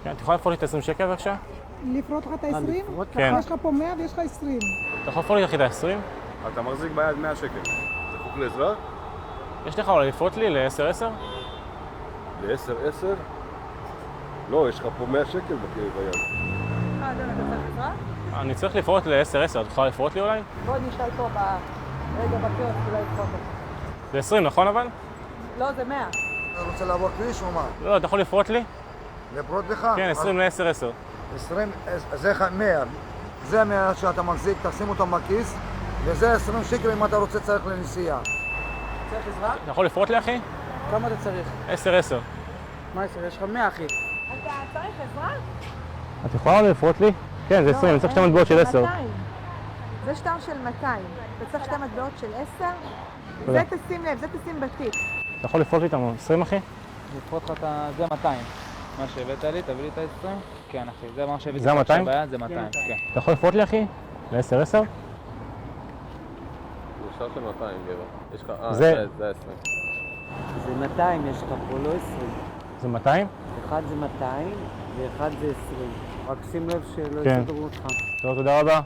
כן, את יכולה לפרוט לי את 20 שקל בבקשה? לפרוט לך את ה-20? כן. יש לך פה 100 ויש לך 20. אתה יכול לפרוט לי אחי את ה-20? אתה מחזיק ביד 100 שקל. זקוק לעזרה? יש לך אולי לפרוט לי ל-10-10? ל-10-10? לא, יש לך פה 100 שקל ביד. אתה צריך עזרה? אני צריך לפרוט ל-10-10, את יכולה לפרוט לי אולי? בוא נשאל פה רגע בקיוסק, אולי לפרוט לך. זה 20 נכון אבל? לא, זה 100. אתה רוצה לעבור כביש או מה? לא, אתה יכול לפרוט לי? לפרוט לך? כן, 20 ל-10-10. 20, זה 100. זה 100 שאתה מחזיק, תשים אותו בכיס, וזה 20 שקל אם אתה רוצה צריך לנסיעה. צריך עזרה? אתה יכול לפרוט לי אחי? כמה אתה צריך? 10-10. מה יש? יש לך 100 אחי. אתה צריך עזרה? את יכולה אולי לפרוט לי? כן, זה 20, אני צריך שתי מטבעות של 10. 200. זה שטר של 200. אתה צריך שתי מטבעות של 10? תודה. זה תשים לב, זה תשים בתיק. אתה יכול לפרוט לי את ה-20 אחי? לפרוט לך את זה 200. מה שהבאת לי, תביא לי את ה-20? כן אחי, זה מה שהבאתי זה לך 200? עכשיו ביד, זה 200, כן. אתה יכול לפרוט לי אחי? ל-10-10? זה שטר של 200 גבר. יש לך... זה 20. זה 200, יש לך פה לא 20. זה 200? אחד זה 200 ואחד זה 20. רק שים לב שלא כן. יסדרו אותך. טוב, תודה רבה.